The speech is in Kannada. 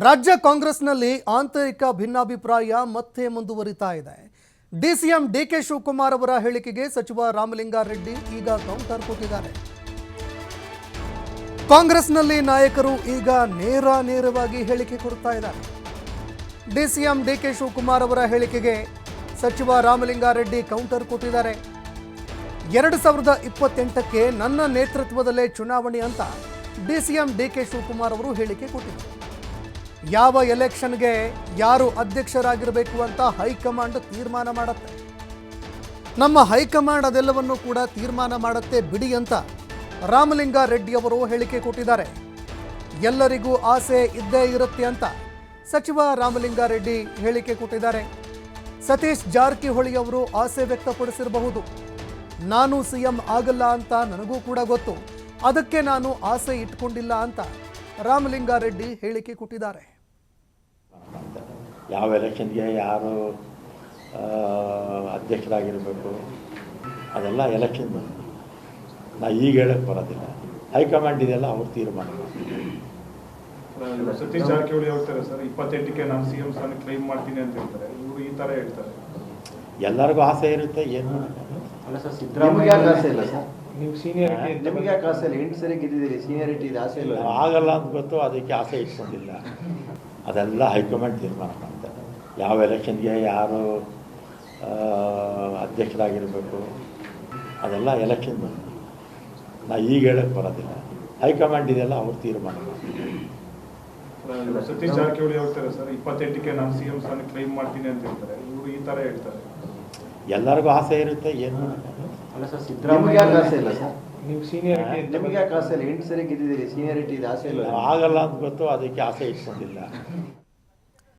ರಾಜ್ಯ ಕಾಂಗ್ರೆಸ್ನಲ್ಲಿ ಆಂತರಿಕ ಭಿನ್ನಾಭಿಪ್ರಾಯ ಮತ್ತೆ ಮುಂದುವರಿತಾ ಇದೆ. ಡಿಸಿಎಂ ಡಿಕೆ ಶಿವಕುಮಾರ್ ಅವರ ಹೇಳಿಕೆಗೆ ಸಚಿವ ರಾಮಲಿಂಗಾರೆಡ್ಡಿ ಈಗ ಕೌಂಟರ್ ಕೊಟ್ಟಿದ್ದಾರೆ. ಕಾಂಗ್ರೆಸ್ನಲ್ಲಿ ನಾಯಕರು ಈಗ ನೇರವಾಗಿ ಹೇಳಿಕೆ ಕೊಡ್ತಾ ಇದ್ದಾರೆ. ಡಿಸಿಎಂ ಡಿಕೆ ಶಿವಕುಮಾರ್ ಅವರ ಹೇಳಿಕೆಗೆ ಸಚಿವ ರಾಮಲಿಂಗಾರೆಡ್ಡಿ ಕೌಂಟರ್ ಕೊಟ್ಟಿದ್ದಾರೆ. 2028ಕ್ಕೆ ನನ್ನ ನೇತೃತ್ವದಲ್ಲೇ ಚುನಾವಣೆ ಅಂತ ಡಿಸಿಎಂ ಡಿಕೆ ಶಿವಕುಮಾರ್ ಅವರು ಹೇಳಿಕೆ ಕೊಟ್ಟಿದ್ದಾರೆ. ಯಾವ ಎಲೆಕ್ಷನ್ಗೆ ಯಾರು ಅಧ್ಯಕ್ಷರಾಗಿರಬೇಕು ಅಂತ ಹೈಕಮಾಂಡ್ ತೀರ್ಮಾನ ಮಾಡುತ್ತೆ. ನಮ್ಮ ಹೈಕಮಾಂಡ್ ಅದೆಲ್ಲವನ್ನು ಕೂಡ ತೀರ್ಮಾನ ಮಾಡುತ್ತೆ ಬಿಡಿ ಅಂತ ರಾಮಲಿಂಗಾರೆಡ್ಡಿ ಅವರು ಹೇಳಿಕೆ ಕೊಟ್ಟಿದ್ದಾರೆ. ಎಲ್ಲರಿಗೂ ಆಸೆ ಇದ್ದೇ ಇರುತ್ತೆ ಅಂತ ಸಚಿವ ರಾಮಲಿಂಗಾರೆಡ್ಡಿ ಹೇಳಿಕೆ ಕೊಟ್ಟಿದ್ದಾರೆ. ಸತೀಶ್ ಜಾರಕಿಹೊಳಿ ಅವರು ಆಸೆ ವ್ಯಕ್ತಪಡಿಸಿರಬಹುದು. ನಾನು ಸಿಎಂ ಆಗಲ್ಲ ಅಂತ ನನಗೂ ಕೂಡ ಗೊತ್ತು, ಅದಕ್ಕೆ ನಾನು ಆಸೆ ಇಟ್ಕೊಂಡಿಲ್ಲ ಅಂತ ರಾಮಲಿಂಗಾರೆಡ್ಡಿ ಹೇಳಿಕೆ ಕೊಟ್ಟಿದ್ದಾರೆ. ಯಾವ ಎಲೆಕ್ಷನ್ಗೆ ಯಾರು ಅಧ್ಯಕ್ಷರಾಗಿರಬೇಕು ಅದೆಲ್ಲ ಎಲೆಕ್ಷನ್ ನಾ ಈಗ ಹೇಳಕ್ಕೆ ಬರೋದಿಲ್ಲ. ಹೈಕಮಾಂಡ್ ಇದೆಲ್ಲ ಅವ್ರು ತೀರ್ಮಾನ ಮಾಡ್ತಾರೆ. ಸತೀಶ್ ಜಾರಕಿಹೊಳಿ ಹೇಳ್ತಾರೆ ಸರ್ 28ಕ್ಕೆ ನಾನು ಸಿಎಂ ಸ್ಥಾನ ಕ್ಲೈಮ್ ಮಾಡ್ತೀನಿ ಅಂತ ಹೇಳ್ತಾರೆ. ಇವರು ಈ ಥರ ಹೇಳ್ತಾರೆ. ಎಲ್ಲರಿಗೂ ಆಸೆ ಇರುತ್ತೆ, ಏನು ಅಲ್ಲ ಸರ್, ಸಿದ್ದರಾಮಯ್ಯ ಆಸೆ ಇಲ್ಲ ಸರ್. ನೀವು ಸೀನಿಯರಿಟಿ ನಿಮಗೆ ಯಾಕೆ ಆಸೆ ಇಲ್ಲ? 8 ಸರಿ ಗೆದ್ದಿದ್ದೀರಿ, ಸೀನಿಯರಿಟಿ ಇದೆ, ಆಸೆ ಇಲ್ಲ. ಆಗಲ್ಲ ಅಂತ ಗೊತ್ತು, ಅದಕ್ಕೆ ಆಸೆ ಇಟ್ಕೊಂಡಿಲ್ಲ. ಅದೆಲ್ಲ ಹೈಕಮಾಂಡ್ ತೀರ್ಮಾನ ಮಾಡ್ತಾರೆ. ಯಾವ ಎಲೆಕ್ಷನ್ಗೆ ಯಾರು ಅಧ್ಯಕ್ಷರಾಗಿರಬೇಕು ಅದೆಲ್ಲ ಎಲೆಕ್ಷನ್ ನಾ ಈಗ ಹೇಳಕ್ಕೆ ಬರೋದಿಲ್ಲ. ಹೈಕಮಾಂಡ್ ಇದೆಲ್ಲ ಅವ್ರು ತೀರ್ಮಾನ ಮಾಡ್ತಾರೆ. ಸತೀಶ್ ಜಾರಕಿಹೊಳಿ ಹೇಳ್ತಾರೆ ಸರ್ 28ಕ್ಕೆ ನಾನು ಸಿಎಂ ಸ್ಥಾನ ಕ್ಲೈಮ್ ಮಾಡ್ತೀನಿ ಅಂತ ಹೇಳ್ತಾರೆ. ಇವರು ಈ ಥರ ಹೇಳ್ತಾರೆ. ಎಲ್ಲರಿಗೂ ಆಸೆ ಇರುತ್ತೆ, ಏನು ಅಲ್ಲ ಸರ್, ಸಿದ್ದರಾಮಯ್ಯ ಆಸೆ ಇಲ್ಲ ಸರ್. ನೀವು ಸೀನಿಯರಿಟಿ ನಿಮಗೆ ಯಾಕೆ ಆಸೆ ಇಲ್ಲ? 8 ಸರಿ ಗೆದ್ದಿದ್ದೀರಿ, ಸೀನಿಯರಿಟಿ ಇದೆ, ಆಸೆ ಇಲ್ಲ. ಆಗಲ್ಲ ಅಂತ ಗೊತ್ತು, ಅದಕ್ಕೆ ಆಸೆ ಇಟ್ಕೊಂಡಿಲ್ಲ.